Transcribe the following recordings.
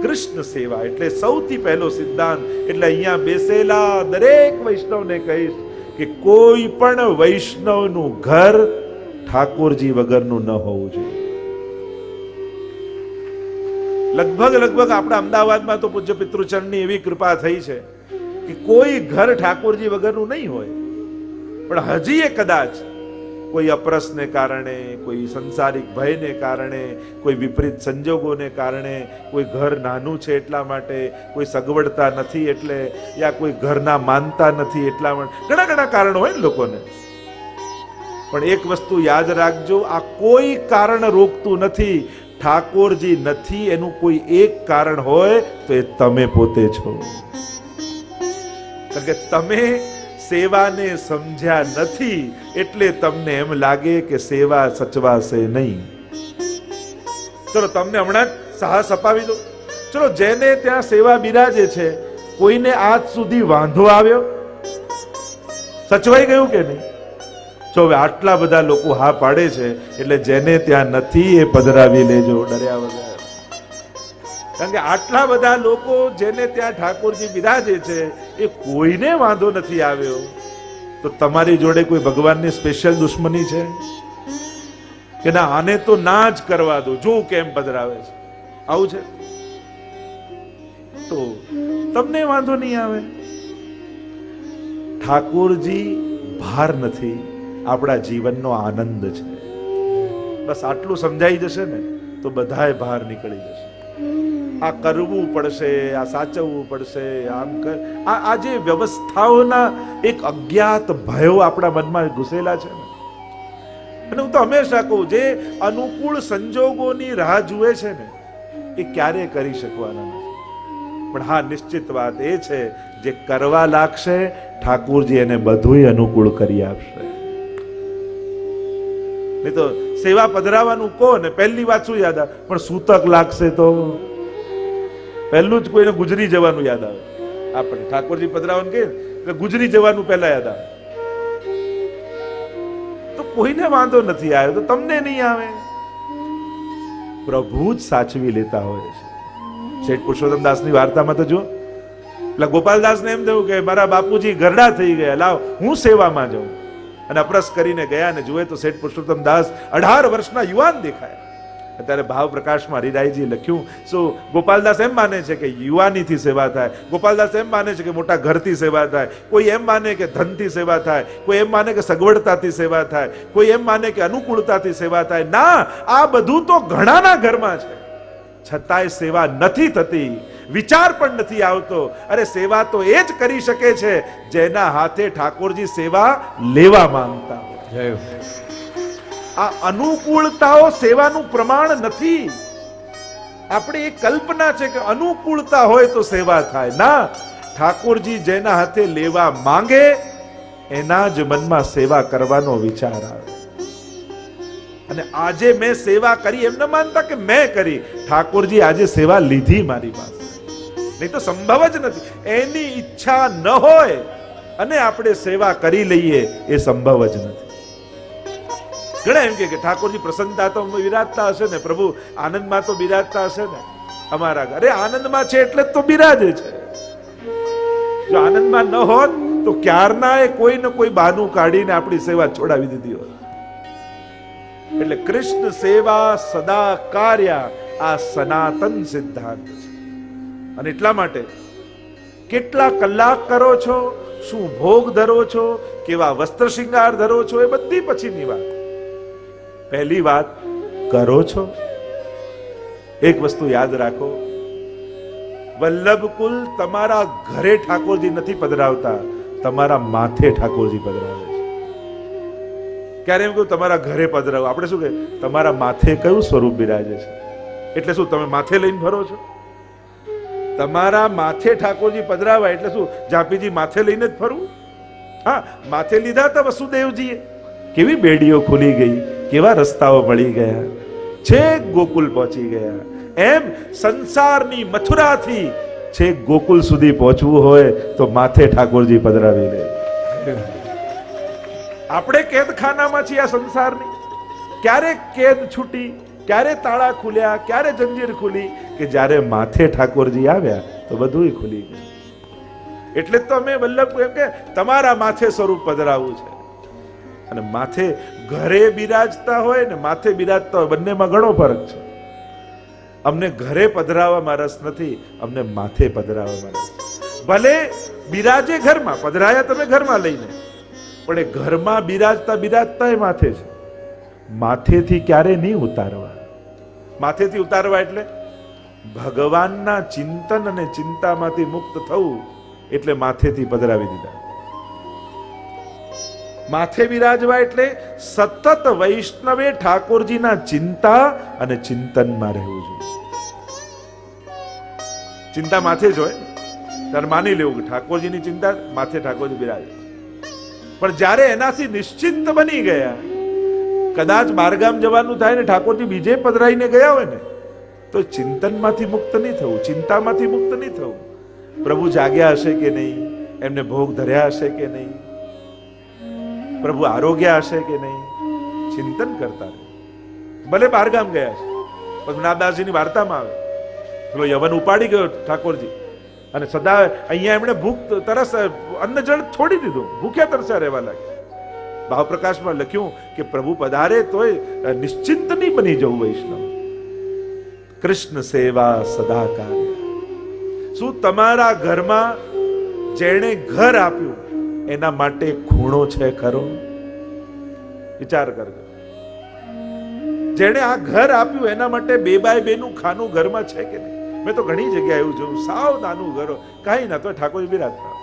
કૃષ્ણ સેવા એટલે સૌથી પહેલો સિદ્ધાંત. એટલે અહીંયા બેસેલા દરેક વૈષ્ણવને કહીશ કે કોઈ પણ વૈષ્ણવનું ઘર ઠાકોરજી વગરનું ન હોવું જોઈએ. લગભગ આપણા અમદાવાદમાં તો પૂજ્ય પિતૃચરણની એવી કૃપા થઈ છે કે કોઈ ઘર ઠાકોરજી વગરનું નહીં હોય. પણ હજી એ કદાચ કોઈ અપરસને કારણે, કોઈ સંસારિક ભયને કારણે, કોઈ વિપરીત સંજોગોને કારણે, કોઈ ઘર નાનું છે એટલા માટે, કોઈ સગવડતા નથી એટલે, યા કોઈ ઘરના માનતા નથી એટલા માટે, ઘણા કારણો હોય ને લોકોને. પણ એક વસ્તુ યાદ રાખજો, આ કોઈ કારણ રોકતું નથી. ઠાકોરજી નથી એનું કોઈ એક કારણ હોય તો એ તમે પોતે છો. કારણ કે તમે સેવાને સમજ્યા નથી એટલે તમને એમ લાગે કે સેવા સચવાશે નહીં. ચલો તમને હમણાં જ સાહસ અપાવી દો. ચલો જેને ત્યાં સેવા બિરાજે છે, કોઈને આજ સુધી વાંધો આવ્યો? સચવાઈ ગયું કે નહીં? જો હવે આટલા બધા લોકો હા પાડે છે એટલે જેને ત્યાં નથી એ પધરાવી લેજો ડર્યા વગર. કારણ કે આટલા બધા લોકો જેને ત્યાં ઠાકોરજી બિરાજે છે એ કોઈને વાંધો નથી આવ્યો, તો તમારી જોડે કોઈ ભગવાનની સ્પેશિયલ દુશ્મની છે કે ના, આને તો ના જ કરવા દો, જો કેમ પધરાવે છે, આવું છે? તો તમને વાંધો નહીં આવે. ઠાકોરજી ભાર નથી, આપણા જીવનનો આનંદ છે. બસ આટલું સમજાઈ જશે ને તો બધાય ભાર નીકળી જશે. આ કરવું પડશે, આ સાચવવું પડશે, આમ કર, આ જે વ્યવસ્થાઓના એક અજ્ઞાત ભયો આપણા મનમાં ઘૂસેલા છે ને. અને હું તો હંમેશા કહું, જે અનુકૂળ સંજોગોની રાહ જુએ છે ને એ ક્યારેય કરી શકવાના નથી. પણ હા, નિશ્ચિત વાત એ છે, જે કરવા લાગશે ઠાકોરજી એને બધુંય અનુકૂળ કરી આપશે. નહીં તો સેવા પધરાવાનું કહો ને પહેલી વાત શું યાદ આવે? પણ સૂતક લાગશે તો પહેલું જ કોઈને ગુજરી જવાનું યાદ આવે. આપણે ઠાકોરજી પધરાવાનું કે ગુજરી જવાનું પહેલા યાદ આવે. તો કોઈને વાંધો નથી આવ્યો તો તમને નહીં આવે. પ્રભુ જ સાચવી લેતા હોય છે. શેઠ પુરુષોત્તમદાસની વાર્તામાં તો જો, એટલે ગોપાલદાસને એમ થયું કે મારા બાપુજી ગરડા થઈ ગયા, લાવ હું સેવામાં જાઉં. અને અપરસ કરીને ગયા ને જુએ તો શેઠ પુરુષોત્તમદાસ 18 વર્ષના યુવાન દેખાય. અત્યારે ભાવ પ્રકાશમાં હરિરાયજી લખ્યું, શું ગોપાલદાસ એમ માને છે કે યુવાનીથી સેવા થાય, ગોપાલદાસ એમ માને છે કે મોટા ઘરથી સેવા થાય, કોઈ એમ માને કે ધનથી સેવા થાય, કોઈ એમ માને કે સગવડતાથી સેવા થાય, કોઈ એમ માને કે અનુકૂળતાથી સેવા થાય. ના, આ બધું તો ઘણાના ઘરમાં છે, છતાંય સેવા નથી થતી, વિચાર પણ નથી આવતો. અરે સેવા તો એ જ કરી શકે છે જેના હાથે ઠાકોરજી સેવા લેવા માંગતા હોય. આ અનુકૂળતાઓ સેવાનું પ્રમાણ નથી. આપણે એ કલ્પના છે કે અનુકૂળતા હોય તો સેવા થાય. ના, ઠાકોરજી જેના હાથે લેવા માંગે એના જ મનમાં સેવા કરવાનો વિચાર આવે. અને આજે મેં સેવા કરી એમ ન માનતા કે મેં કરી, ઠાકોરજી આજે સેવા લીધી મારી પાસે. નહીં તો સંભવ જ નથી. એની ઈચ્છા ન હોય અને આપણે સેવા કરી લઈએ એ સંભવ જ નથી. ઘણા એમ કે ઠાકોરજી પ્રસન્નતા તો બિરાજતા હશે ને, પ્રભુ આનંદમાં તો બિરાજતા હશે ને અમારા ઘરે. આનંદમાં છે એટલે જ તો બિરાજે છે. જો આનંદમાં ન હોત તો ક્યારના એ કોઈ ને કોઈ બહાનું કાઢીને આપણી સેવા છોડાવી દીધી હોત. એટલે કૃષ્ણ સેવા સદા કાર્ય આ સનાતન સિદ્ધાંત છે. અને એટલા માટે કેટલા કલાક કરો છો, શું ભોગ ધરો છો, કેવા વસ્ત્ર શૃંગાર ધરો છો, એ બધી પછીની વાત. પહેલી વાત કરો છો. એક વસ્તુ યાદ રાખો, વલ્લભકુલ તમારા ઘરે ઠાકોરજી નથી પધરાવતા, તમારા માથે ઠાકોરજી પધરાવે છે. ક્યારે એમ કહ્યું તમારા ઘરે પધરાવો, આપણે શું કે તમારા માથે કયું સ્વરૂપ બિરાજે છે? એટલે શું તમે માથે લઈને ફરો છો? તમારા માથે ઠાકોરજી પધરાવા એટલે શું જાપીજી માથે લઈને જ ફરવું? હા, માથે લીધા હતા વસુદેવજીએ, કેવી બેડીઓ ખુલી ગઈ, કેવા રસ્તાઓ મળી ગયા, છેક ગોકુલ પહોંચી ગયા. એમ સંસારની મથુરાથી છેક ગોકુલ સુધી પહોંચવું હોય તો માથે ઠાકોરજી પધરાવી લે. આપણે કેદખાનામાં છીએ આ સંસારની. ક્યારે કેદ છૂટી, ક્યારે તાળા ખુલ્યા, ક્યારે જંજીર ખુલી, કે જ્યારે માથે ઠાકોરજી આવ્યા તો બધું ખુલી ગયું. એટલે તો અમે વલ્લભ એમ કે તમારા માથે સ્વરૂપ પધરાવું છે. અને માથે ઘરે બિરાજતા હોય ને માથે બિરાજતા હોય, બંનેમાં ઘણો ફરક છે. અમને ઘરે પધરાવામાં રસ નથી, અમને માથે પધરાવામાં રસ. ભલે બિરાજે ઘરમાં, પધરાયા તમે ઘરમાં લઈને, પણ એ ઘરમાં બિરાજતા બિરાજતા એ માથે છે. માથેથી ક્યારે નહીં ઉતારવા. માથેથી ઉતારવા એટલે ભગવાનના ચિંતન અને ચિંતામાંથી મુક્ત થવું, એટલે માથેથી પધરાવી દીધા. માથે બિરાજવા એટલે સતત વૈષ્ણવે ઠાકોરજીના ચિંતા અને ચિંતનમાં રહેવું જોઈએ. ચિંતા માથે જ હોય ત્યારે માની લેવું કે ઠાકોરજીની ચિંતા માથે ઠાકોરજી બિરાજે. પણ જ્યારે એનાથી નિશ્ચિંત બની ગયા, કદાચ બહારગામ જવાનું થાય ને ઠાકોરજી બીજે પધરાઈને ગયા હોય ને, તો ચિંતનમાંથી મુક્ત નહીં થવું, ચિંતામાંથી મુક્ત નહીં થવું. પ્રભુ જાગ્યા હશે કે નહીં, એમને ભોગ ધર્યા હશે કે નહીં, પ્રભુ આરોગ્ય હશે કે નહીં, ચિંતન કરતા રહે. ભલે બહારગામ ગયા છે. પદ્મનાભદાસજીની વાર્તામાં આવે, પેલો યવન ઉપાડી ગયો ઠાકોરજી, અને સદા અહીંયા એમણે ભૂખ તરસ અન્ન જળ છોડી દીધું, ભૂખ્યા તરસ્યા રહેવા લાગ્યા. ભાવપ્રકાશમાં લખ્યું કે પ્રભુ પધારે તોય નિશ્ચિંત નહીં બની જવું વૈષ્ણવ. કૃષ્ણ સેવા સદા કાર્ય. શું તમારા ઘરમાં જેણે ઘર આપ્યું એના માટે ખૂણો છે ખરો? વિચાર કરજો. જેણે આ ઘર આપ્યું એના માટે 2x2 નું ખાનું ઘરમાં છે કે નહીં? મેં તો ઘણી જગ્યાએ એવું જોયું, સાવ નાનું ઘર, કાંઈ ના તો ઠાકોરજી બિરાજતા.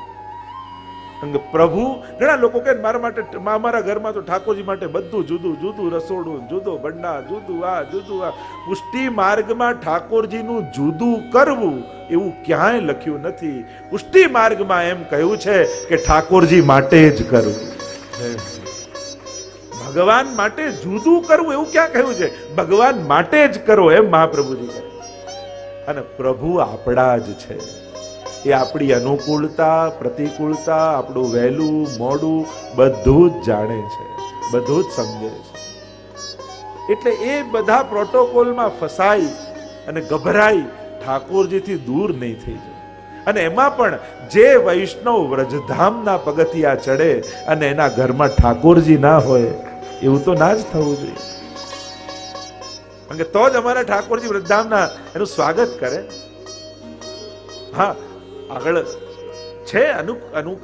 પ્રભુ, ઘણા લોકો કહે મારા માટે, મારા ઘરમાં તો ઠાકોરજી માટે બધું જુદું જુદું, રસોડું જુદો, ભંડાર જુદું, આ જુદું આ. પુષ્ટિ માર્ગમાં ઠાકોરજીનું જુદું કરવું એવું ક્યાંય લખ્યું નથી. પુષ્ટિ માર્ગમાં એમ કહ્યું છે કે ઠાકોરજી માટે જ કરવું, ભગવાન માટે જુદું કરવું એવું ક્યાં કહ્યું છે? ભગવાન માટે જ કરો એમ મહાપ્રભુજી કહે. અને પ્રભુ આપણા જ છે. એ આપણી અનુકૂળતા, પ્રતિકૂળતા, આપણું વહેલું મોડું બધું જ જાણે છે, બધું જ સમજે છે. એટલે એ બધા પ્રોટોકોલમાં ફસાઈ અને ગભરાઈ ઠાકોરજીથી દૂર નહીં થઈ જવું. અને એમાં પણ જે વૈષ્ણવ વ્રજધામના પગથિયા ચડે અને એના ઘરમાં ઠાકોરજી ના હોય, એવું તો ના જ થવું જોઈએ. કારણ કે તો જ અમારા ઠાકોરજી વ્રજધામના એનું સ્વાગત કરે. હા, આગળ છે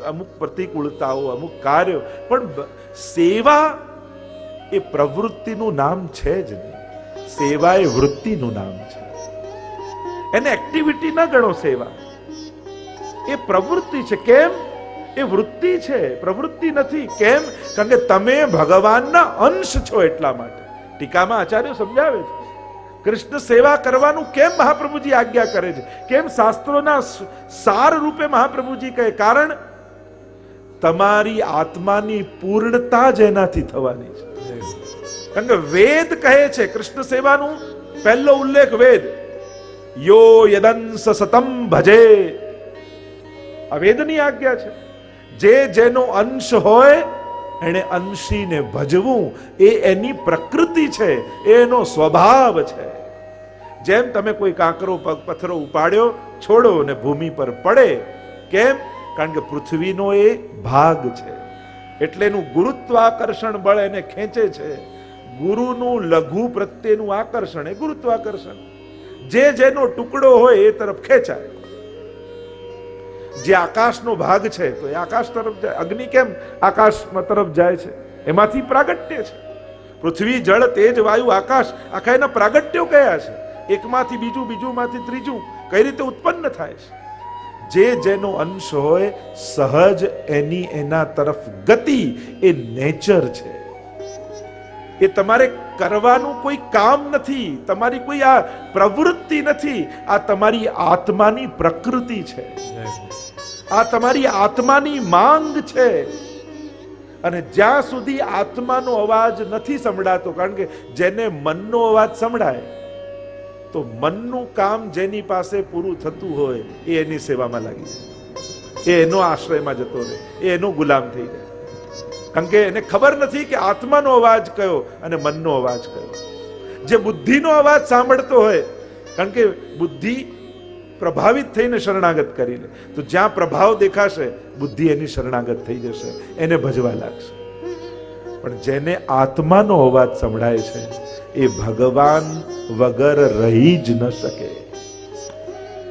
અમુક પ્રતિકૂળતાઓ, અમુક કાર્યો, પણ સેવા એ પ્રવૃત્તિનું નામ છે જ નહીં. સેવા એ વૃત્તિનું નામ છે. એને એક્ટિવિટી ન ગણો. સેવા એ પ્રવૃત્તિ છે. કેમ? એ વૃત્તિ છે, પ્રવૃત્તિ નથી. કેમ? કારણ કે તમે ભગવાનના અંશ છો એટલા માટે. ટીકામાં આચાર્યો સમજાવે છે, કૃષ્ણ સેવા કરવાનું કેમ મહાપ્રભુજી આજ્ઞા કરે છે, કેમ શાસ્ત્રોના સાર રૂપે મહાપ્રભુજી કહે? કારણ તમારી આત્માની પૂર્ણતા જ એનાથી થવાની છે. કારણ કે વેદ કહે છે, કૃષ્ણ સેવાનું પહેલો ઉલ્લેખ વેદ, યો યદંસ સતમ ભજે. આ વેદની આજ્ઞા છે. જે જેનો અંશ હોય એને અંશીને ભજવું એ એની પ્રકૃતિ છે, એનો સ્વભાવ છે. જેમ તમે કોઈ કાંકરો પથ્થરો ઉપાડ્યો, છોડો ને ભૂમિ પર પડે. કેમ? કારણ કે પૃથ્વીનો એ ભાગ છે, એટલે એનું ગુરુત્વાકર્ષણ બળ એને ખેંચે છે. ગુરુનું લઘુ પ્રત્યેનું આકર્ષણ એ ગુરુત્વાકર્ષણ. જે જેનો ટુકડો હોય એ તરફ ખેંચાય. જે આકાશનો ભાગ છે તો એ આકાશ તરફ જાય. અગ્નિ કેમ આકાશ તરફ જાય છે? એમાંથી પ્રાગટ્ય છે. પૃથ્વી, જળ, તેજ, વાયુ, આકાશ, આખા એના પ્રાગટ્યો કયા છે? એકમાંથી બીજું, બીજુંમાંથી ત્રીજું કઈ રીતે ઉત્પન્ન થાય છે? જે જેનો અંશ હોય સહજ એની એના તરફ ગતિ એ નેચર છે. એ તમારે કરવાનું કોઈ કામ નથી, તમારી કોઈ આ પ્રવૃત્તિ નથી. આ તમારી આત્માની પ્રકૃતિ છે, આ તમારી આત્માની માંગ છે. અને જ્યાં સુધી આત્માનો અવાજ નથી સંભળાતો, કારણ કે જેને મનનો અવાજ સંભળાય તો મનનું કામ જેની પાસે પૂરું થતું હોય એ એની સેવામાં લાગી જાય, એ એનો આશ્રયમાં જતો રહે, એ એનો ગુલામ થઈ જાય. કારણ કે એને ખબર નથી કે આત્માનો અવાજ કયો અને મનનો અવાજ કયો. જે બુદ્ધિનો અવાજ સાંભળતો હોય કારણ કે બુદ્ધિ પ્રભાવિત થઈને શરણાગત કરી લે, તો જ્યાં પ્રભાવ દેખાશે બુદ્ધિ એની શરણાગત થઈ જશે, એને ભજવા લાગશે. પણ જેને આત્માનો અવાજ સંભળાય છે એ ભગવાન વગર રહી જ ન શકે.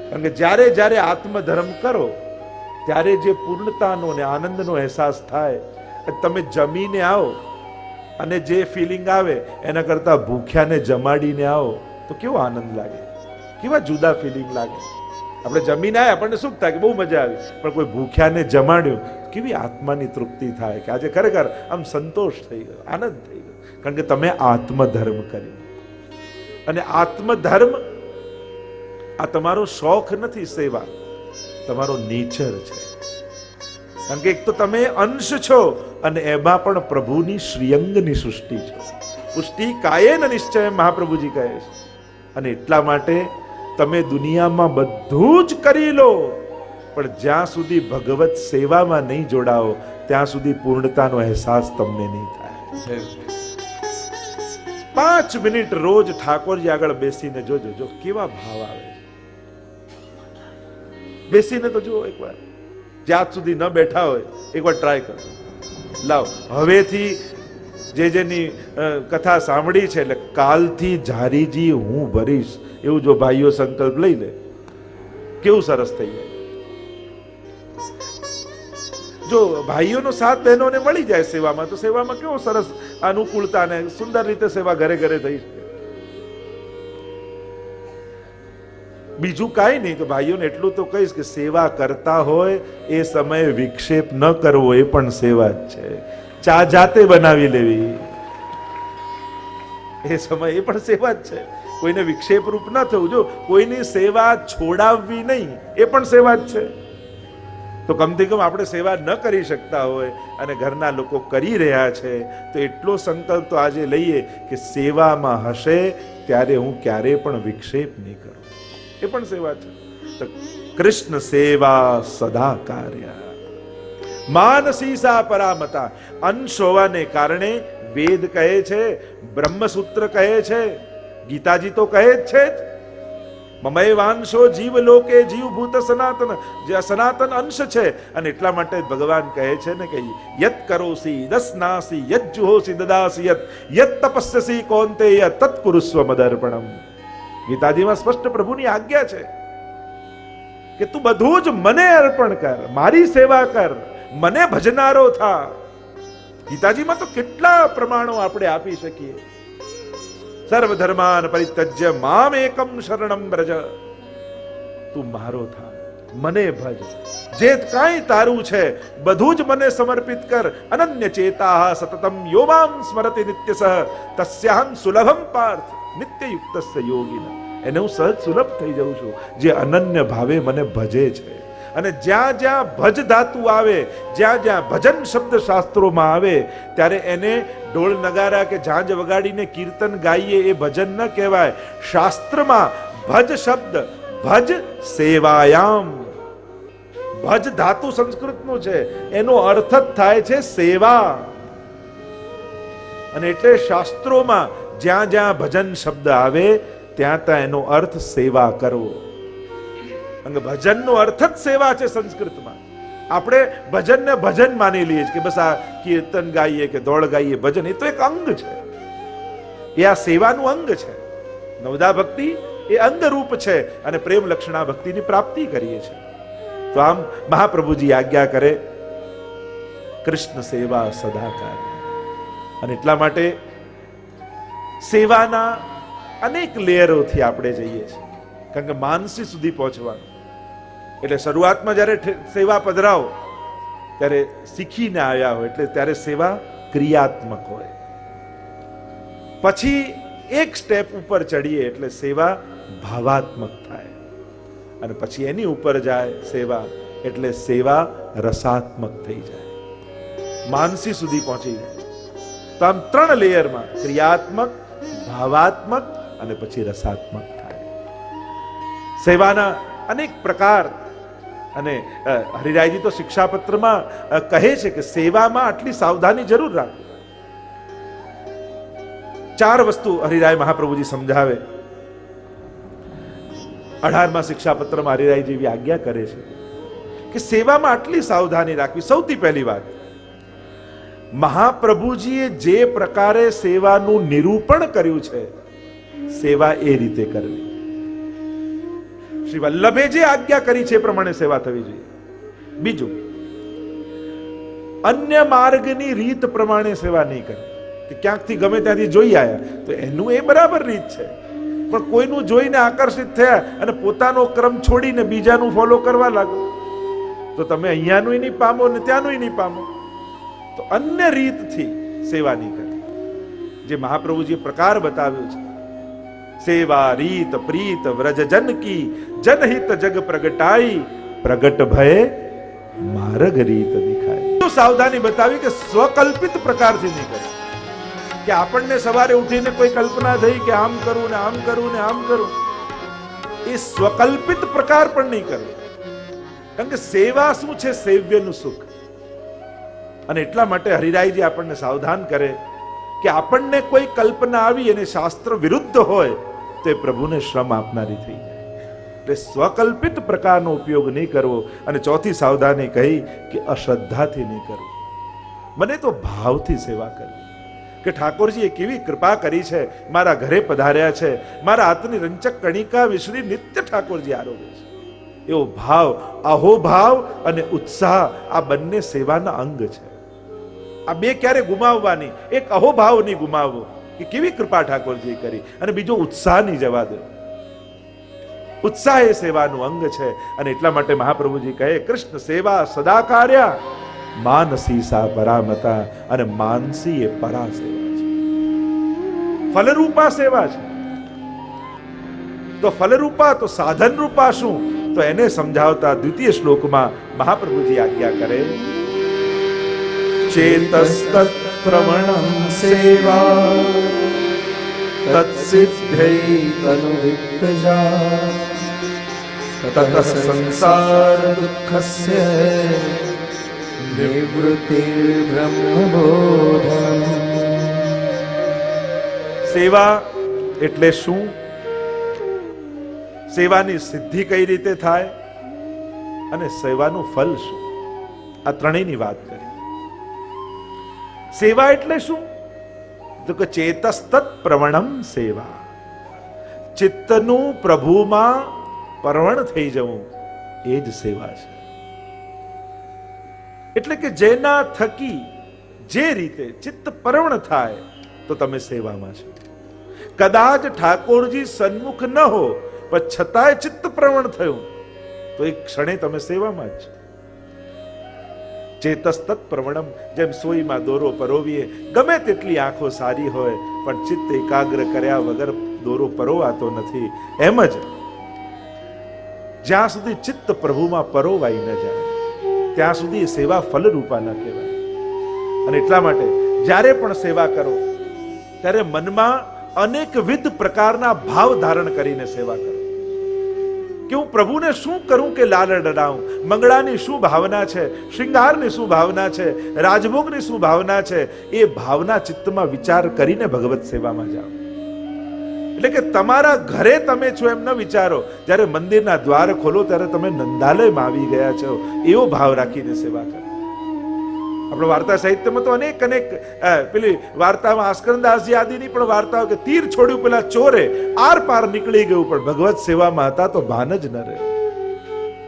કારણ કે જ્યારે જ્યારે આત્મધર્મ કરો ત્યારે જે પૂર્ણતાનો ને આનંદનો અહેસાસ થાય, તમે જમીને આવો અને જે ફિલિંગ આવે એના કરતા ભૂખ્યાને જમાડીને આવો તો કેવો આનંદ લાગે, કેવા જુદા ફિલિંગ લાગે. આપણે જમીને આવ્યા આપણને સુખ થાય કે બહુ મજા આવી, પણ કોઈ ભૂખ્યાને જમાડ્યું કેવી આત્માની તૃપ્તિ થાય કે આજે ખરેખર આમ સંતોષ થઈ ગયો, આનંદ થઈ ગયો. કારણ કે તમે આત્મધર્મ કર્યો. અને આત્મધર્મ આ તમારો શોખ નથી, સેવા તમારો નેચર છે. કારણ કે એક તો તમે અંશ છો અને એમાં પણ પ્રભુની શ્રીઅંગની સૃષ્ટિ છો. પુષ્ટિ કાયેન નિશ્ચય મહાપ્રભુજી કહે છે. અને એટલા માટે તમે દુનિયામાં બધું જ કરી લો, પણ જ્યાં સુધી ભગવત સેવામાં નહીં જોડાઓ ત્યાં સુધી પૂર્ણતાનો અહેસાસ તમને નહીં થાય. 5 મિનિટ રોજ ઠાકોરજી આગળ બેસીને જોજો, જો કેવા ભાવ આવે છે. બેસીને તો જુઓ એકવાર, જ્યાં સુધી ન બેઠા હોય એકવાર ટ્રાય કરો. લાવ હવેથી જેની કથા સાંભળી છે એટલે કાલથી ઝારીજી હું ભરીશ એવું જો ભાઈઓ સંકલ્પ લઈ લે, કેવું સરસ થઈ જાય. જો ભાઈઓનો સાથ બહેનોને મળી જાય સેવામાં, તો સેવામાં કેવો સરસ અનુકૂળતા ને સુંદર રીતે સેવા ઘરે ઘરે થઈ શકે. બીજું કાંઈ નહીં તો ભાઈઓને એટલું તો કહીશ કે સેવા કરતા હોય એ સમયે વિક્ષેપ ન કરવો એ પણ સેવા જ છે. ચા જાતે બનાવી લેવી એ સમય એ પણ સેવા જ છે. કોઈને વિક્ષેપ રૂપ ન થવું. જો કોઈની સેવા છોડાવવી નહીં એ પણ સેવા જ છે. તો કમથી કમ આપણે સેવા ન કરી શકતા હોય અને ઘરના લોકો કરી રહ્યા છે તો એટલો સંકલ્પ તો આજે લઈએ કે સેવામાં હશે ત્યારે હું ક્યારેય પણ વિક્ષેપ નહીં કરું. એ પણ સેવા છે. તો કૃષ્ણ સેવા સદા કાર્ય માનસી સા પરામતા. અંશ હોવાને કારણે વેદ કહે છે, બ્રહ્મસૂત્ર કહે છે, ગીતાજી તો કહે જ છે જ. મમૈવાંશો જીવલોકે જીવભૂત સનાતન, જે સનાતન અંશ છે. અને એટલા માટે ભગવાન કહે છે ને કે યત કરોસી દસનાસી યત જુહોસી દદાસી યત તપસ્યસી કૌંતેય તત કુરુસ્વ મદર્પણમ. ગીતાજીમાં સ્પષ્ટ પ્રભુની આજ્ઞા છે કે તું બધું જ મને અર્પણ કર, મારી સેવા કર, મને ભજનારો થા. ગીતાજીમાં તો કેટલા પ્રમાણો આપણે આપી શકીએ. સર્વ ધર્માન પરિત્યજ્ય મામ એકમ શરણમ વ્રજ. તું મારો થા, મને ભજ, જે કાંઈ તારું છે બધું જ મને સમર્પિત કર. અનન્ય ચેતા સતતમ યો મામ સ્મરતિ નિત્યસઃ તસ્યાહં સુલભમ પાર્થ નિત્યયુક્તસ્ય યોગિન. એને હું સહજ સુલભ થઈ જાઉં છું જે અનન્ય ભાવે મને ભજે છે. અને જ્યાં જ્યાં ભજ ધાતુ આવે, જ્યાં જ્યાં ભજન શબ્દ શાસ્ત્રોમાં આવે ત્યારે એને ઢોલ નગારા કે ઝાંઝ વગાડીને કીર્તન ગાઈએ એ ભજન ન કહેવાય. શાસ્ત્રમાં ભજ શબ્દ ભજ સેવાયામ, ભજ ધાતુ સંસ્કૃતનું છે, એનો અર્થ જ થાય છે સેવા. અને એટલે શાસ્ત્રોમાં જ્યાં જ્યાં ભજન શબ્દ આવે ત્યાં ત્યાં એનો અર્થ સેવા કરવો. અને ભજનનો અર્થ જ સેવા છે સંસ્કૃતમાં. આપણે ભજનને ભજન માની લઈએ કે બસ આ કીર્તન ગાઈએ કે દોડ ગાઈએ, ભજન એ તો એક અંગ છે, એ આ સેવાનું અંગ છે. નવદા ભક્તિ એ અંગ રૂપ છે અને પ્રેમ લક્ષણા ભક્તિની પ્રાપ્તિ કરીએ છીએ. તો આમ મહાપ્રભુજી આજ્ઞા કરે કૃષ્ણ સેવા સદાકાર્ય. અને એટલા માટે સેવાના અનેક લેયરોથી આપણે જઈએ છીએ. કારણ કે માનસી સુધી પહોંચવાનું એટલે શરૂઆતમાં જ્યારે સેવા પધરાવો ત્યારે શીખીને આવ્યા હોય એટલે ત્યારે સેવા ક્રિયાત્મક હોય. પછી એક સ્ટેપ ઉપર ચડીએ એટલે સેવા ભાવાત્મક થાય. અને પછી એની ઉપર જાય સેવા એટલે સેવા રસાત્મક થઈ જાય, માનસી સુધી પહોંચી જાય. તો આમ 3 લેયરમાં ક્રિયાત્મક, ભાવાત્મક અને પછી રસાત્મક થાય. સેવાના અનેક પ્રકાર. અને હરિરાયજી તો શિક્ષાપત્રમાં કહે છે કે સેવામાં આટલી સાવધાની જરૂર રાખો. 4 વસ્તુ હરિરાય મહાપ્રભુજી સમજાવે. 18મા શિક્ષાપત્રમાં હરિરાયજી એવી આજ્ઞા કરે છે કે સેવામાં આટલી સાવધાની રાખવી. સૌથી પહેલી વાત, મહાપ્રભુજીએ જે પ્રકારે સેવાનું નિરૂપણ કર્યું છે, સેવા એ રીતે કરવી. શ્રી વલ્લભે જે આજ્ઞા કરી છે એ પ્રમાણે સેવા થવી જોઈએ. બીજું, અન્ય માર્ગની રીત પ્રમાણે સેવા નહીં કરવી કે ક્યાંકથી ગમે ત્યાંથી જોઈ આવ્યા તો એનું એ બરાબર રીત છે, પણ કોઈનું જોઈને આકર્ષિત થયા અને પોતાનો ક્રમ છોડીને બીજાનું ફોલો કરવા લાગો તો તમે અહીંયાનું નહીં પામો ને ત્યાંનું નહીં પામો. તો અન્ય રીતથી સેવા નહીં કરવી. જે મહાપ્રભુજીએ પ્રકાર બતાવ્યો છે, સેવા રીત પ્રીત વ્રજ જન કી જનહિત જગ પ્રગટાઈ પ્રગટ ભય માર્ગ રીત દિખાય. સાવધાની બતાવી કે સ્વકલ્પિત પ્રકારથી નહીં કરવી. કે આપણને સવારે ઉઠીને કોઈ કલ્પના થઈ કે આમ કરું ને આમ કરું ને આમ કરું, એ સ્વકલ્પિત પ્રકાર પણ નહીં કરવું. કારણ કે સેવા શું છે? સેવ્યનું સુખ. અને એટલા માટે હરિરાયજી આપણને સાવધાન કરે કે આપણને કોઈ કલ્પના આવી અને શાસ્ત્ર વિરુદ્ધ હોય તો એ પ્રભુને શ્રમ આપનારી થઈ જાય. એટલે સ્વકલ્પિત પ્રકારનો ઉપયોગ નહીં કરવો. અને ચોથી સાવધાની કહી કે અશ્રદ્ધાથી નહીં કરવું. મને તો ભાવથી સેવા કરવી કે ઠાકોરજીએ કેવી કૃપા કરી છે, મારા ઘરે પધાર્યા છે, મારા હાથની રંચક કણિકા વિસરી નિત્ય ઠાકોરજી આરોગે છે. એવો ભાવ, અહોભાવ અને ઉત્સાહ આ બંને સેવાના અંગ છે. આ બે ક્યારે ગુમાવવાની? એક અહોભાવ નહીં ગુમાવવો કે કેવી કૃપા ઠાકોરજી કરી, અને બીજો ઉત્સાહ નહીં જવા દો. ઉત્સાહ એ સેવાનું અંગ છે. અને એટલા માટે મહાપ્રભુજી કહે, કૃષ્ણ સેવા સદા કાર્યા માનસી સા પરામતા. અને માનસી એ પરા સેવા છે, ફલરૂપા સેવા છે. તો ફલરૂપા તો સાધન રૂપા શું? તો એને સમજાવતા દ્વિતીય શ્લોકમાં મહાપ્રભુજી આજ્ઞા કરે, ચેતસ્તત પ્રવણં સેવા તત્સિદ્ધૈ તનુવિપ્રજા તતઃ સંસાર દુઃખસ્ય નિવૃત્તિર્બ્રહ્મબોધનમ. સેવા એટલે શું? સેવાની સિદ્ધિ કઈ રીતે થાય અને સેવાનું ફલ શું? આ ત્રણેયની વાત કરી. સેવા એટલે શું? તો કે ચેતસ્તત પ્રવણમ સેવા. ચિત્તનું પ્રભુમાં પરવણ થઈ જવું એ જ સેવા છે. એટલે કે જેના થકી જે રીતે ચિત્ત પરવણ થાય તો તમે સેવામાં છો. કદાચ ઠાકોરજી સન્મુખ ન હો પણ છતાંય ચિત્ત પ્રવણ થયું તો એક ક્ષણે તમે સેવામાં જ છો. ચેતસ્તત પ્રવણમ. જેમ સોઈમાં દોરો પરોવીએ, ગમે તેટલી આંખો સારી હોય પણ ચિત્ત એકાગ્ર કર્યા વગર દોરો પરોવાતો નથી. એમ જ જ્યાં સુધી ચિત્ત પ્રભુમાં પરોવાઈ ન જાય ત્યાં સુધી સેવા ફલરૂપા ન કહેવાય. અને એટલા માટે જ્યારે પણ સેવા કરો ત્યારે મનમાં અનેકવિધ પ્રકારના ભાવ ધારણ કરીને સેવા કરો કે હું પ્રભુને શું કરું કે લાલ ડરાવું. મંગળાની શું ભાવના છે, શૃંગારની શું ભાવના છે, રાજભોગની શું ભાવના છે, એ ભાવના ચિત્તમાં વિચાર કરીને ભગવત સેવામાં જાઓ. એટલે કે તમારા ઘરે તમે છો એમ ન વિચારો, જ્યારે મંદિરના દ્વાર ખોલો ત્યારે તમે નંદાલયમાં આવી ગયા છો એવો ભાવ રાખીને સેવા કરો. આપણે વાર્તા સાહિત્યમાં તો અનેક પેલી વાર્તામાં આસ્કરદાસજી આદિની પણ વાર્તાઓ કે તીર છોડ્યું પેલા ચોરે આર પાર નીકળી ગયું, પણ ભગવત સેવામાં હતા તો ભાન જ ન રહ્યો.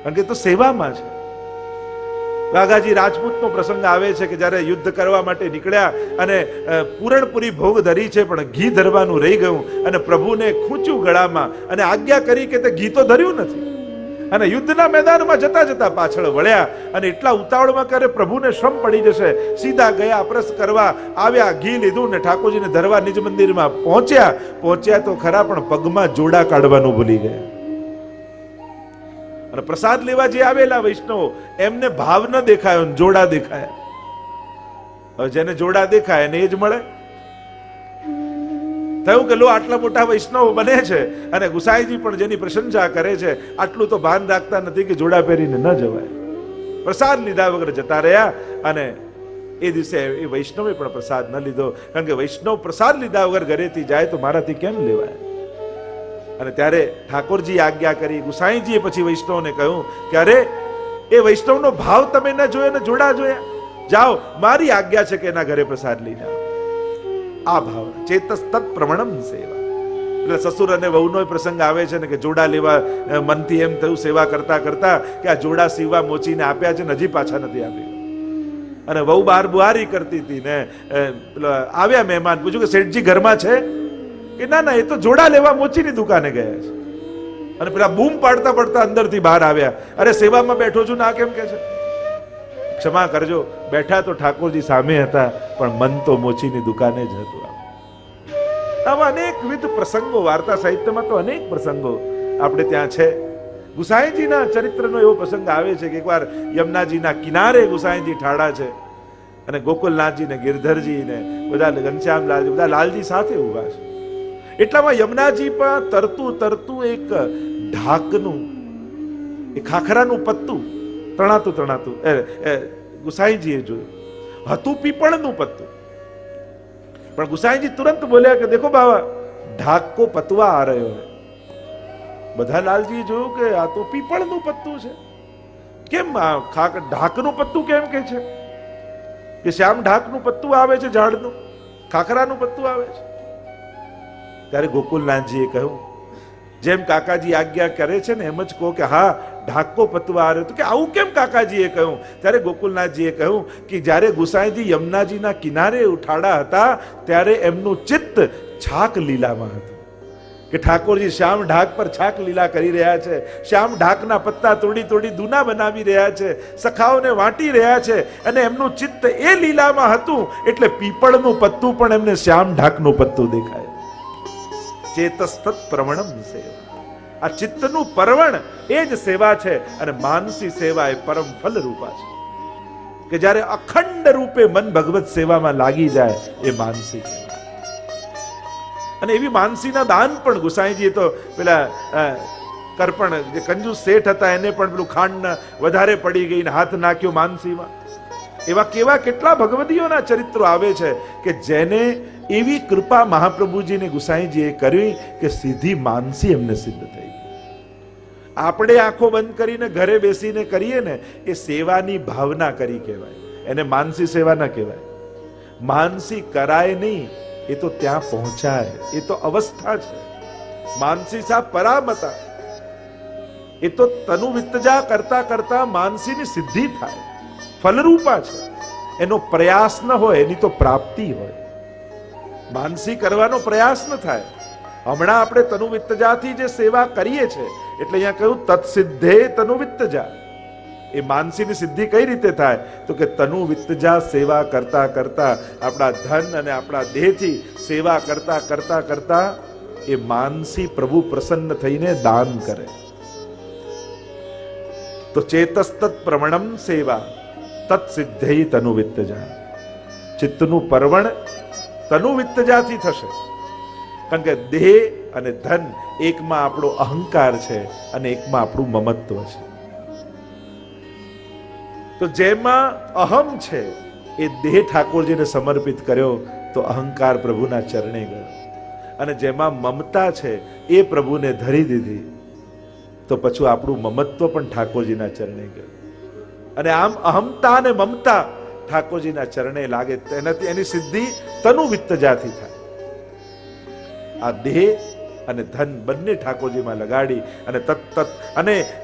કારણ કે તો સેવામાં છે. વાઘાજી રાજપૂતનો પ્રસંગ આવે છે કે જ્યારે યુદ્ધ કરવા માટે નીકળ્યા અને પૂરણપુરી ભોગ ધરી છે પણ ઘી ધરવાનું રહી ગયું અને પ્રભુને ખૂંચ્યું ગળામાં અને આજ્ઞા કરી કે તે ઘી તો ધર્યું નથી. અને યુદ્ધના મેદાનમાં જતા જતા પાછળ વળ્યા અને એટલા ઉતાવળમાં કરે પ્રભુને શ્રમ પડી જશે, સીધા ગયા અપરસ કરવા આવ્યા, ઘી લીધું ને ઠાકોરજીને ધરવા નિજ મંદિરમાં પહોંચ્યા તો ખરા પણ પગમાં જોડા કાઢવાનું ભૂલી ગયા. અને પ્રસાદ લેવા જે આવેલા વૈષ્ણવો એમને ભાવ ન દેખાયો, જોડા દેખાયા. હવે જેને જોડા દેખાય એને એ જ મળે. થયું કે લો આટલા મોટા વૈષ્ણવ બને છે અને ગુસાઈજી પણ જેની પ્રશંસા કરે છે, આટલું તો ભાન રાખતા નથી કે જોડા પહેરીને ન જવાય. પ્રસાદ લીધા વગર જતા રહ્યા અને એ દિવસે એ વૈષ્ણવે પણ પ્રસાદ ન લીધો. કારણ કે વૈષ્ણવ પ્રસાદ લીધા વગર ઘરેથી જાય તો મારાથી કેમ લેવાય? અને ત્યારે ઠાકોરજી આજ્ઞા કરી. ગુસાઈજીએ પછી વૈષ્ણવને કહ્યું કે અરે એ વૈષ્ણવનો ભાવ તમે ન જોયો ને જોડા જોયા, જાઓ મારી આજ્ઞા છે કે એના ઘરે પ્રસાદ લઈને આવો. આ ભાવ ચેતસ તત્ પ્રમણમ સેવા. એટલે સસુર અને વહુનો પ્રસંગ આવે છે ને કે જોડા લેવા મનથી એમ થયું સેવા કરતા કરતા કે આ જોડા સીવા મોચીને આપ્યા છે ને હજી પાછા નથી આપ્યા. અને વહુ બહાર બુહારી કરતી હતી ને આવ્યા મહેમાન, પૂછ્યું કે શેઠજી ઘરમાં છે કે ના ના એ તો જોડા લેવા મોચીની દુકાને ગયા છે. અને પેલા બૂમ પાડતા પડતા અંદરથી બહાર આવ્યા, અરે સેવામાં બેઠો છું ના કેમ કે છે. ક્ષમા કરજો, બેઠા તો ઠાકોરજી સામે હતા પણ મન તો મોચીની દુકાને જ હતું. આવા અનેકવિધ પ્રસંગો વાર્તા સાહિત્યમાં તો અનેક પ્રસંગો આપણે ત્યાં છે. ગુસાઈજીના ચરિત્રનો એવો પ્રસંગ આવે છે કે એકવાર યમુનાજીના કિનારે ગુસાઈજી ઠાડા છે અને ગોકુલનાથજી ને ગિરધરજી ને બધા ઘનશ્યામલાલજી બધા લાલજી સાથે ઉભા છે. એટલામાં યમુનાજી પણ તરતું તરતું એક ઢાકનું એક ખાખરાનું પત્તું તણાતું ગુસાઈજીએ જોયું. હતું પીપળનું પત્તું, પણ ગુસાઈજી તુરંત બોલ્યા કે દેખો બાવા ઢાક કો પતવા આ રહ્યો હે. બધા લાલજીએ જોયું કે આ તો પીપળનું પત્તું છે, કેમ ઢાકનું પત્તું કેમ કે છે કે શ્યામ ઢાકનું પત્તું આવે છે, ઝાડનું ખાખરાનું પત્તું આવે છે. ત્યારે ગોકુલનાથજીએ કહ્યું જેમ કાકાજી આજ્ઞા કરે છે ને એમ જ કહો કે હા ઢાકો પતવા આ રહ્યો. તો કે આવું કેમ કાકાજીએ કહ્યું? ત્યારે ગોકુલનાથજીએ કહ્યું કે જ્યારે ગુસાઈજી યમુનાજીના કિનારે ઉઠાડા હતા ત્યારે એમનું ચિત્ત છાક લીલામાં હતું કે ઠાકોરજી શ્યામ ઢાક પર છાક લીલા કરી રહ્યા છે, શ્યામ ઢાકના પત્તા તોડી તોડી દૂના બનાવી રહ્યા છે, સખાઓને વાટી રહ્યા છે અને એમનું ચિત્ત એ લીલામાં હતું એટલે પીપળનું પત્તું પણ એમને શ્યામ ઢાકનું પત્તું દેખાય. ચેતસ્તત પ્રવણમ સેવા. આ ચિત્તનું પરવણ એ જ સેવા છે અને માનસી સેવા એ પરમ ફલ રૂપા છે કે જ્યારે અખંડ રૂપે મન ભગવત સેવામાં લાગી જાય એ માનસી સેવા. અને એવી માનસીના દાન પણ ગુસાઈજીએ તો પેલા કરપણ જે કંજૂસ શેઠ હતા એને પણ પેલું ખાંડ વધારે પડી ગઈ ને હાથ નાખ્યો માનસીમાં. એવા કેવા કેટલા ભગવદીઓના ચરિત્રો આવે છે કે જેને એવી કૃપા મહાપ્રભુજીને ગુસાઈજીએ કરી કે સીધી માનસી એમને સિદ્ધ થઈ. આપણે આંખો બંધ કરીને ઘરે બેસીને કરીએ ને એ સેવાની ભાવના કરી કહેવાય, એને માનસી સેવા ન કહેવાય. માનસી કરાય નહીં, એ તો ત્યાં પહોંચાય, એ તો અવસ્થા છે. માનસી સા પરામતા, એ તો તનુ વિત્તજા કરતા કરતા માનસીની સિદ્ધિ થાય, ફલરૂપા છે. એનો પ્રયાસ ન હોય એની તો પ્રાપ્તિ હોય. માનસી કરવાનો પ્રયાસ ન થાય. હમણાં આપણે તનુ વિત્તજાથી જે સેવા કરીએ છીએ એટલે અહીંયા કહ્યું તત્સિદ્ધે તનુ વિત્તજા. એ માનસીની સિદ્ધિ કઈ રીતે થાય તો કે તનુ વિત્તજા સેવા કરતા કરતા આપણા ધન અને આપણા દેહથી સેવા કરતા કરતા કરતા એ માનસી પ્રભુ પ્રસન્ન થઈને દાન કરે. તો ચેતસ્તત પ્રવણમ સેવા તત્સિદ્ધે તનુ વિત્તજા. ચિત્તનું પરવણ તનુ વિત્તજાથી થશે, કારણ કે દેહ અને ધન એકમાં આપણો અહંકાર છે અને એકમાં આપણું મમત્વ છે. તો જેમાં અહમ છે એ દેહ ઠાકોરજીને સમર્પિત કર્યો તો અહંકાર પ્રભુના ચરણે ગયો, અને જેમાં મમતા છે એ પ્રભુને ધરી દીધી તો પછી આપણું મમત્વ પણ ઠાકોરજીના ચરણે ગયું. અને આમ અહમતા અને મમતા ઠાકોરજીના ચરણે લાગે તેનાથી એની સિદ્ધિ તનુ વિત્તજાથી થાય. આ દેહ અને ધન બંને ઠાકોરજીમાં લગાડી અને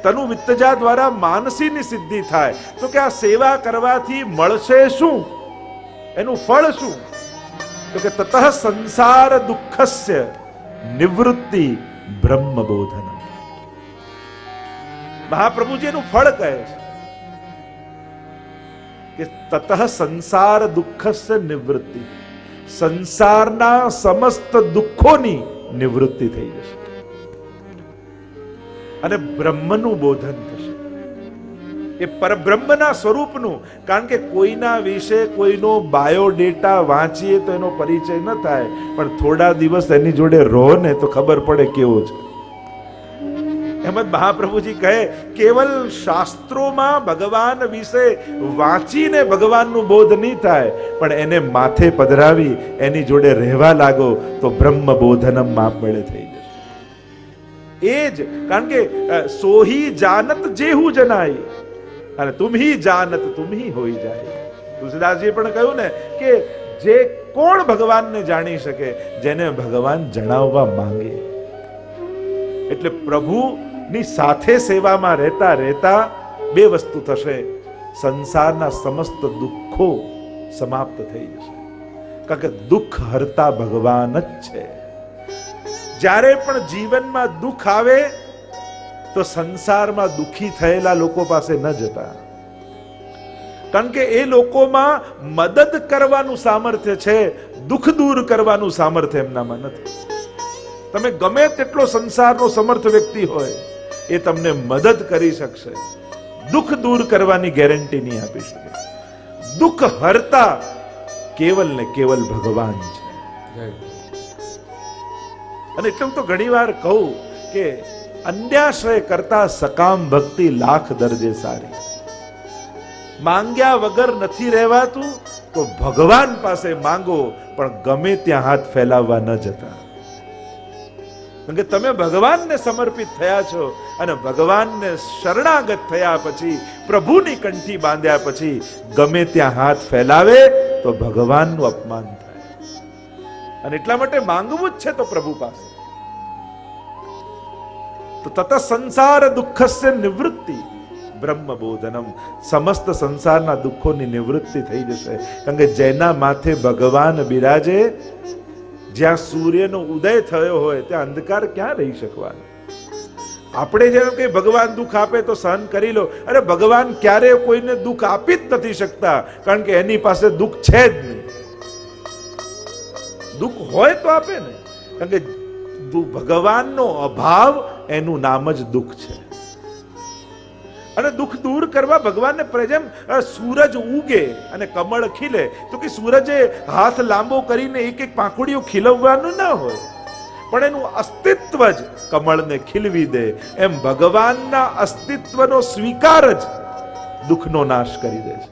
તનુ વિત્તજા દ્વારા માનસીની સિદ્ધિ થાય. તો કે આ સેવા કરવાથી મળશે શું, એનું ફળ શું? તો કે તતઃ સંસાર દુઃખસ્ય નિવૃત્તિ બ્રહ્મ બોધન. મહાપ્રભુજી એનું ફળ કહે છે કે તતઃ સંસાર દુઃખસ્ય નિવૃત્તિ. સંસારના સમસ્ત દુઃખોની નિવૃત્તિ થઈ જશે અને બ્રહ્મનું બોધન થશે, એ પરબ્રહ્મના સ્વરૂપનું. કારણ કે કોઈના વિશે કોઈનો બાયોડેટા વાંચીએ તો એનો પરિચય ન થાય, પણ થોડા દિવસ એની જોડે રહો ને તો ખબર પડે કેવો છે. એમ જ મહાપ્રભુજી કહે કેવલ શાસ્ત્રોમાં ભગવાન વિશે વાંચીને ભગવાનનું બોધ નહીં થાય, પણ એને માથે પધરાવી એની જોડે રહેવા લાગો તો બ્રહ્મ બોધનમ આપમેળે થઈ જશે. એ જ, કારણ કે સોહી જાનત જેહુ જનાઈ અને તુમ હી જાનત તુમ હી હોઈ જાય. તુલસીદાસજીએ પણ કહ્યું ને કે જે કોણ ભગવાનને જાણી શકે? જેને ભગવાન જણાવવા માંગે. એટલે પ્રભુની સાથે સેવામાં રહેતા રહેતા બે વસ્તુ થશે. સંસારના સમસ્ત દુઃખો સમાપ્ત થઈ જશે, કારણ કે દુઃખ હરતા ભગવાન જ છે. જ્યારે પણ જીવનમાં દુઃખ આવે તો સંસારમાં દુઃખી થયેલા લોકો પાસે ન જતા, કારણ કે એ લોકોમાં મદદ કરવાનું સામર્થ્ય છે, દુઃખ દૂર કરવાનું સામર્થ્ય એમનામાં નથી. તમે ગમે તેટલો સંસારનો સમર્થ વ્યક્તિ હોય, એ તમને મદદ કરી શકશે, દુઃખ દૂર કરવાની ગેરંટી નહીં આપી શકે. દુઃખ હરતા કેવલ ને કેવલ ભગવાન છે. અને એટલે હું તો ઘણી વાર કહું કે અન્યાશ્રય કરતા સકામ ભક્તિ લાખ દરજે સારી. માંગ્યા વગર નથી રહેવાતું તો ભગવાન પાસે માંગો, પણ ગમે ત્યાં હાથ ફેલાવવા ન જતા. કારણ કે તમે ભગવાનને સમર્પિત થયા છો અને ભગવાનને શરણાગત થયા પછી, પ્રભુની કંઠી બાંધ્યા પછી ગમે ત્યાં હાથ ફેલાવે તો ભગવાનનું અપમાન થાય. અને એટલા માટે માંગવું જ છે તો પ્રભુ પાસે. તો તત સંસાર દુઃખસ્ય નિવૃત્તિ બ્રહ્મ બોધનમ. સમસ્ત સંસારના દુઃખોની નિવૃત્તિ થઈ જશે, કારણ કે જેના માથે ભગવાન બિરાજે, જ્યાં સૂર્યનો ઉદય થયો હોય ત્યાં અંધકાર ક્યાં રહી શકવાનો? આપણે જેમ કે ભગવાન દુઃખ આપે તો સહન કરી લો. અરે ભગવાન ક્યારેય કોઈને દુઃખ આપી જ નથી શકતા, કારણ કે એની પાસે દુઃખ છે જ નહીં. દુઃખ હોય તો આપે ને, કારણ કે ભગવાનનો અભાવ એનું નામ જ દુઃખ છે. અને દુઃખ દૂર કરવા ભગવાનને જેમ સૂરજ ઉગે અને કમળ ખીલે, તો કે સૂરજે હાથ લાંબો કરીને એક એક પાંખુડીઓ ખીલવવાનું ન હોય, પણ એનું અસ્તિત્વ જ કમળને ખીલવી દે. એમ ભગવાનના અસ્તિત્વનો સ્વીકાર જ દુઃખનો નાશ કરી દે છે.